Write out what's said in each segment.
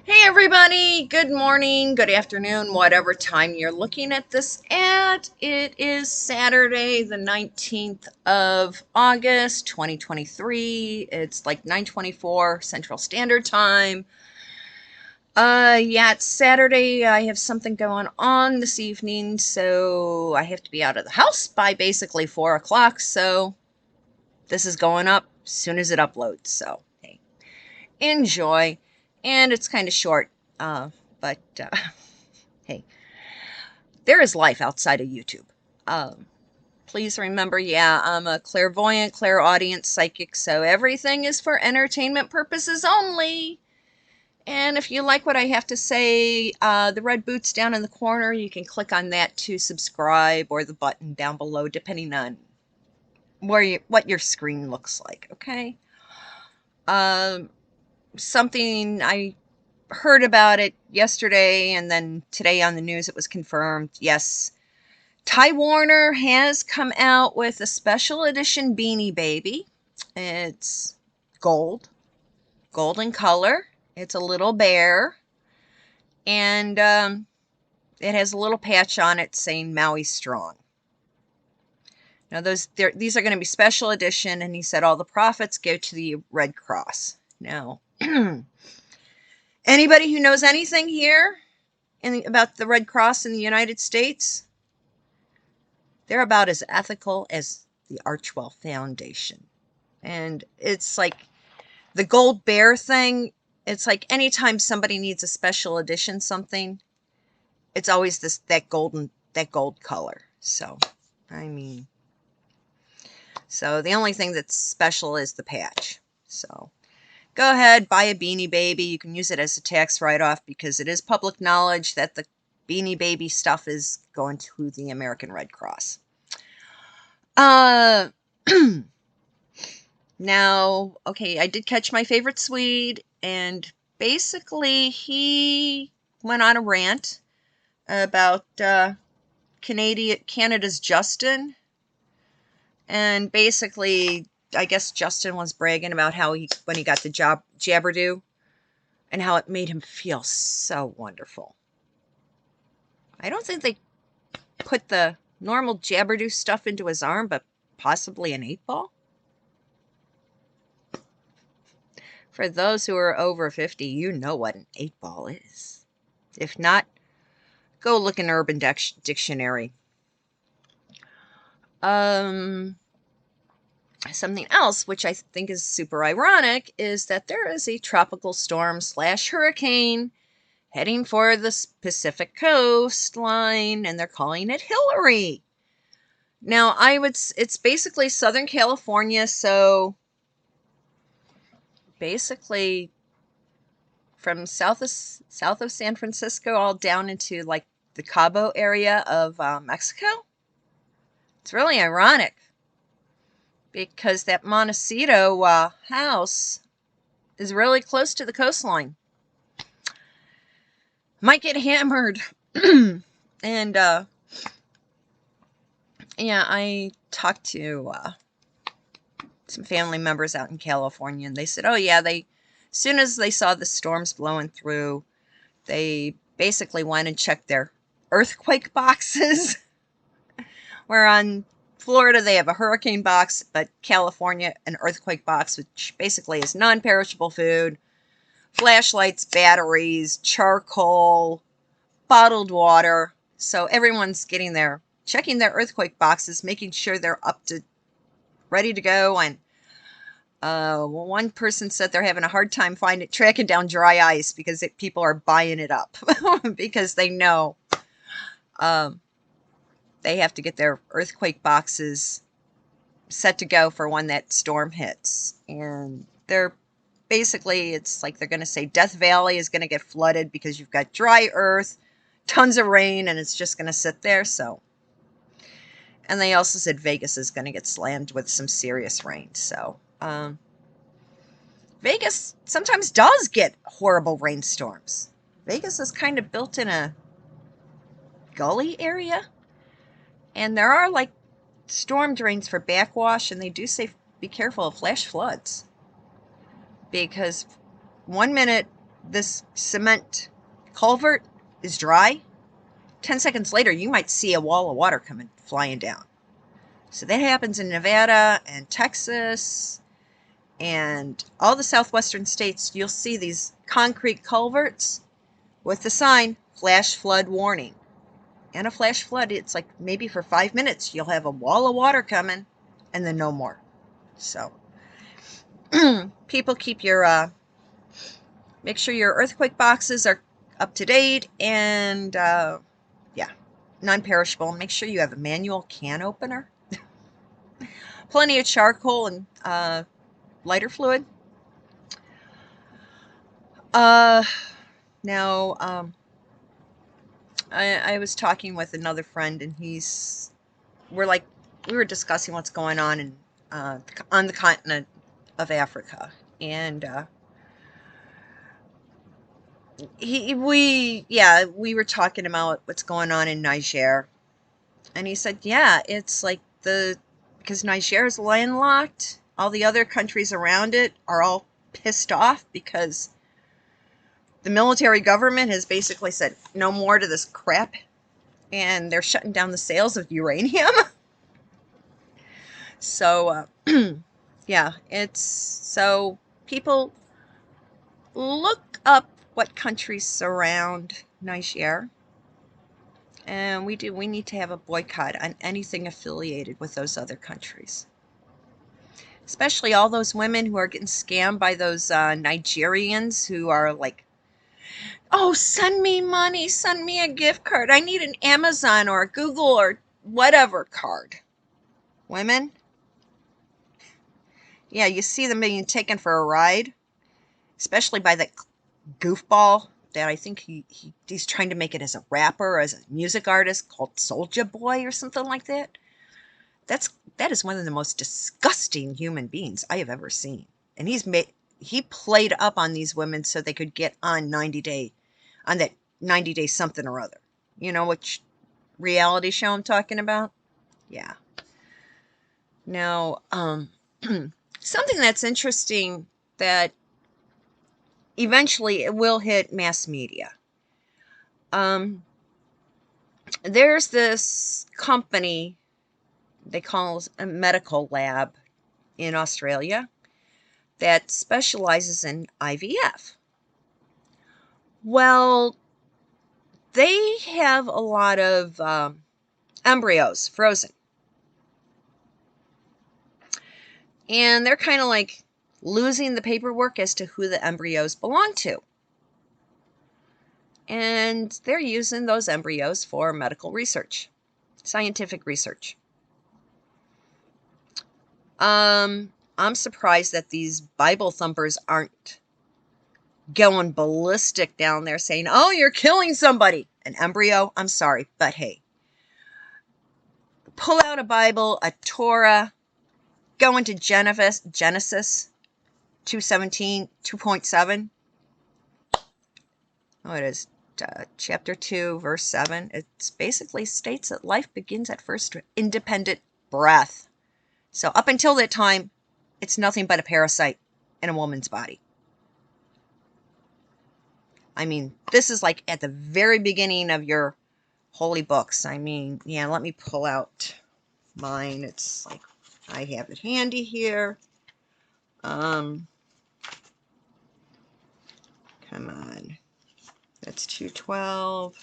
Hey everybody, good morning, good afternoon, whatever time you're looking at this at. It is Saturday, the 19th of August, 2023. It's like 9:24 Central Standard Time. Yeah, it's Saturday. I have something going on this evening, so I have to be out of the house by basically 4 o'clock. So this is going up as soon as it uploads. So, hey, enjoy. And it's kind of short, but hey, there is life outside of YouTube. Um, Please remember, yeah, I'm a clairvoyant, clairaudient, psychic, so everything is for entertainment purposes only. And if you like what I have to say, the red boots down in the corner, you can click on that to subscribe, or the button down below, depending on what your screen looks like. Okay. Um, Something I heard about it yesterday, and then today on the news it was confirmed. Yes, Ty Warner has come out with a special edition Beanie Baby. It's gold, golden color. It's a little bear, and it has a little patch on it saying Maui Strong. Now these are going to be special edition, and he said all the profits go to the Red Cross. Now, anybody who knows anything here about the Red Cross in the United States, they're about as ethical as the Archwell Foundation. And it's like the gold bear thing. It's like anytime somebody needs a special edition something, it's always that gold color. So, I mean, so the only thing that's special is the patch. So, go ahead, buy a Beanie Baby. You can use it as a tax write-off because it is public knowledge that the Beanie Baby stuff is going to the American Red Cross. Now, okay, I did catch my favorite Swede, and basically he went on a rant about Canada's Justin, and basically, I guess Justin was bragging about how when he got the job Jabberdo, and how it made him feel so wonderful. I don't think they put the normal Jabberdo stuff into his arm, but possibly an 8-ball. For those who are over 50, you know what an 8-ball is. If not, go look in Urban Dictionary. Something else, which I think is super ironic, is that there is a tropical storm / hurricane heading for the Pacific coastline, and they're calling it Hillary. Now, it's basically Southern California, so basically from south of San Francisco all down into like the Cabo area of Mexico. It's really ironic because that Montecito house is really close to the coastline. Might get hammered. And yeah, I talked to some family members out in California, and they said, oh yeah, as soon as they saw the storms blowing through, they basically went and checked their earthquake boxes. Where on Florida they have a hurricane box, but California an earthquake box, which basically is non-perishable food, flashlights, batteries, charcoal, bottled water. So everyone's checking their earthquake boxes, making sure they're ready to go. And one person said they're having a hard time tracking down dry ice because people are buying it up because they know they have to get their earthquake boxes set to go for when that storm hits. And it's like they're going to say Death Valley is going to get flooded because you've got dry earth, tons of rain, and it's just going to sit there. So, and they also said Vegas is going to get slammed with some serious rain. So, Vegas sometimes does get horrible rainstorms. Vegas is kind of built in a gully area, and there are like storm drains for backwash, and they do say be careful of flash floods. Because one minute this cement culvert is dry, 10 seconds later, you might see a wall of water coming flying down. So that happens in Nevada and Texas and all the southwestern states. You'll see these concrete culverts with the sign, flash flood warning. And a flash flood, it's like maybe for 5 minutes, you'll have a wall of water coming and then no more. So people keep your, make sure your earthquake boxes are up to date and, yeah, non-perishable. Make sure you have a manual can opener. Plenty of charcoal and lighter fluid. Now, I was talking with another friend, and we were discussing what's going on on the continent of Africa, and we were talking about what's going on in Niger, and he said, yeah, it's like because Niger is landlocked, all the other countries around it are all pissed off because the military government has basically said no more to this crap, and they're shutting down the sales of uranium. So, yeah, so people look up what countries surround Niger, and we need to have a boycott on anything affiliated with those other countries. Especially all those women who are getting scammed by those Nigerians who are like, oh, send me money, send me a gift card. I need an Amazon or a Google or whatever card. Women? Yeah, you see them being taken for a ride, especially by that goofball that I think he's trying to make it as a rapper, as a music artist called Soulja Boy or something like that. That is one of the most disgusting human beings I have ever seen. And he played up on these women so they could get on that 90 day something or other. You know which reality show I'm talking about? Yeah. Now, something that's interesting that eventually it will hit mass media. There's this company they call a medical lab in Australia that specializes in IVF. Well, they have a lot of embryos frozen. And they're kind of like losing the paperwork as to who the embryos belong to. And they're using those embryos for medical research, scientific research. I'm surprised that these Bible thumpers aren't going ballistic down there saying, oh, you're killing somebody. An embryo? I'm sorry, but hey. Pull out a Bible, a Torah, go into Genesis 2:17, 2.7. Oh, it is chapter 2, verse 7. It basically states that life begins at first independent breath. So up until that time, it's nothing but a parasite in a woman's body. I mean, this is like at the very beginning of your holy books. I mean, yeah, let me pull out mine. It's like I have it handy here. Come on. That's 2:12.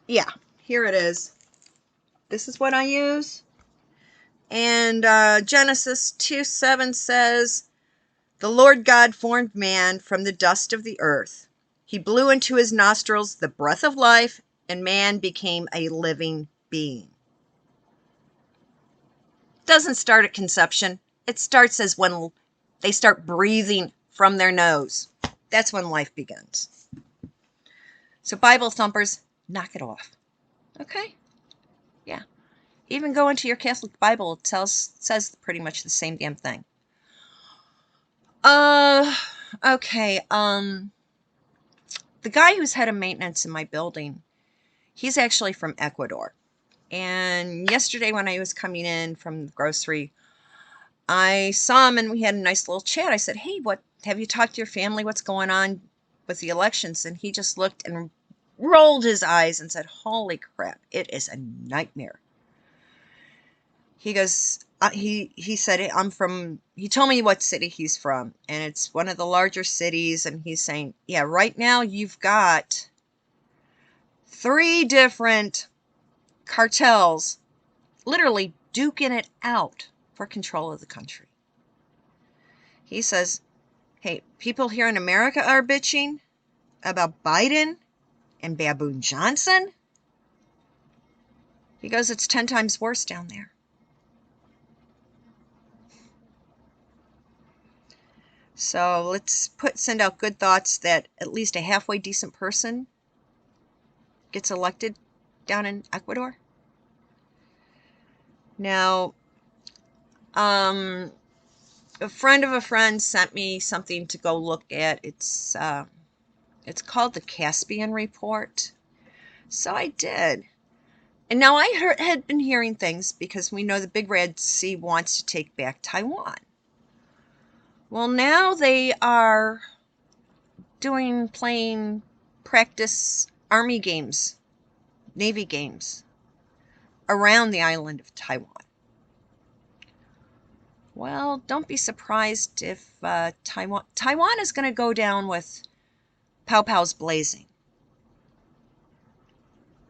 Yeah, here it is. This is what I use. And Genesis 2:7 says, the Lord God formed man from the dust of the earth. He blew into his nostrils the breath of life, and man became a living being. Doesn't start at conception. It starts as when they start breathing from their nose. That's when life begins. So Bible thumpers, knock it off. Okay? Yeah. Even go into your Catholic Bible, it says pretty much the same damn thing. Okay. The guy who's head of maintenance in my building, he's actually from Ecuador. And yesterday when I was coming in from the grocery, I saw him and we had a nice little chat. I said, "Hey, what have you talked to your family? What's going on with the elections?" And he just looked and rolled his eyes and said, "Holy crap, it is a nightmare." He goes, he said, he told me what city he's from, and it's one of the larger cities, and he's saying, yeah, right now you've got 3 different cartels literally duking it out for control of the country. He says, hey, people here in America are bitching about Biden and Baboon Johnson. He goes, it's 10 times worse down there. So let's send out good thoughts that at least a halfway decent person gets elected down in Ecuador. Now, a friend of a friend sent me something to go look at. It's called the Caspian Report. So I did. And now I had been hearing things because we know the Big Red Sea wants to take back Taiwan. Well, now they are playing practice Army games, Navy games around the island of Taiwan. Well, don't be surprised if Taiwan is going to go down with pow pows blazing.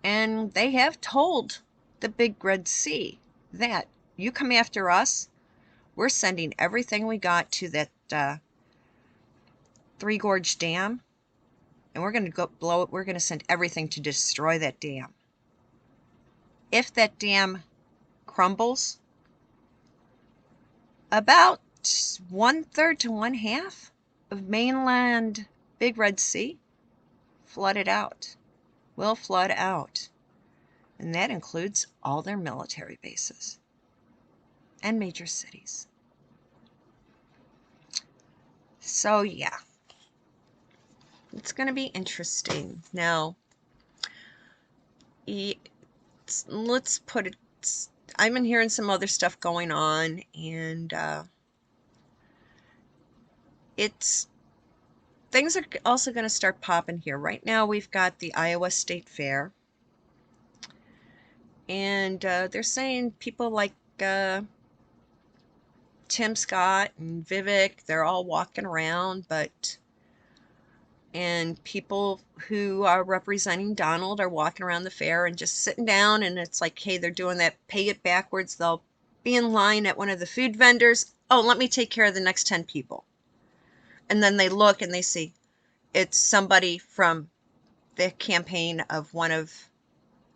And they have told the Big Red Sea that you come after us, we're sending everything we got to that Three Gorge Dam, and we're going to go blow it. We're going to send everything to destroy that dam. If that dam crumbles, about 1/3 to 1/2 of mainland Big Red Sea will flood out. And that includes all their military bases and major cities. So yeah, it's going to be interesting. Now, let's put it, I've been hearing some other stuff going on, and things are also going to start popping here. Right now we've got the Iowa State Fair, and they're saying people like Tim Scott and Vivek, they're all walking around, and people who are representing Donald are walking around the fair and just sitting down, and it's like, hey, they're doing that pay it backwards. They'll be in line at one of the food vendors. Oh, let me take care of the next 10 people. And then they look and they see it's somebody from the campaign of one of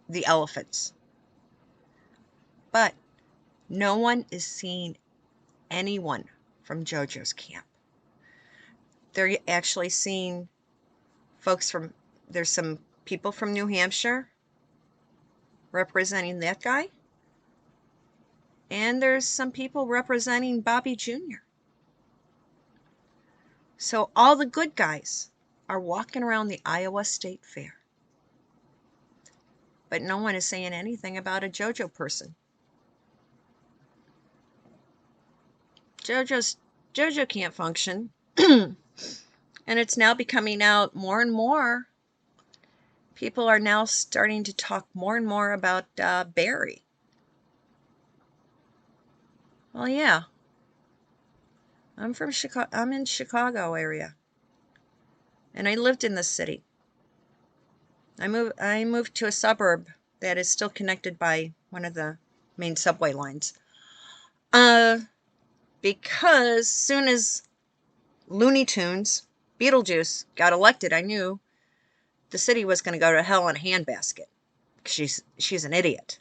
the elephants. But no one is seeing anyone from JoJo's camp. They're actually seeing folks there's some people from New Hampshire representing that guy, and there's some people representing Bobby Jr. So all the good guys are walking around the Iowa State Fair, but no one is saying anything about a JoJo person. JoJo can't function. And it's now becoming out more and more. People are now starting to talk more and more about Barry. Well, yeah. I'm from Chicago. I'm in Chicago area, and I lived in this city. I moved to a suburb that is still connected by one of the main subway lines. Because soon as Looney Tunes, Beetlejuice, got elected, I knew the city was going to go to hell in a handbasket. She's an idiot.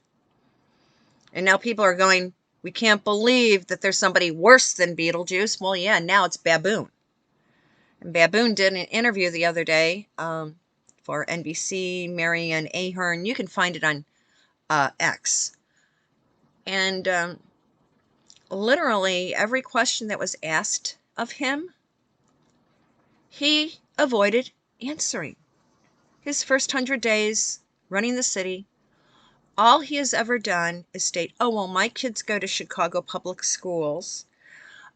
And now people are going, we can't believe that there's somebody worse than Beetlejuice. Well, yeah, now it's Baboon. And Baboon did an interview the other day for NBC, Marianne Ahern. You can find it on X. And literally every question that was asked of him, he avoided answering. His first 100 days running the city, all he has ever done is state, oh, well, my kids go to Chicago public schools.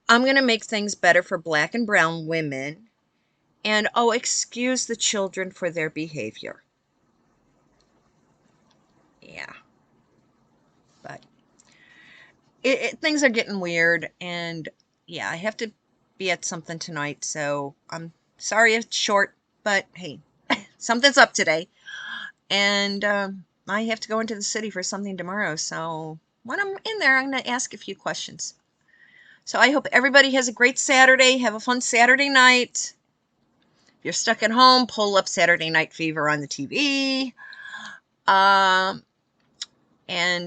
I'm going to make things better for black and brown women. And oh, excuse the children for their behavior. Yeah, but things are getting weird. And yeah, I have to be at something tonight. So I'm sorry it's short, but hey, something's up today. And I have to go into the city for something tomorrow. So when I'm in there, I'm going to ask a few questions. So I hope everybody has a great Saturday. Have a fun Saturday night. If you're stuck at home, pull up Saturday Night Fever on the TV. And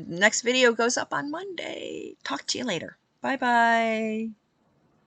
next video goes up on Monday. Talk to you later. Bye-bye.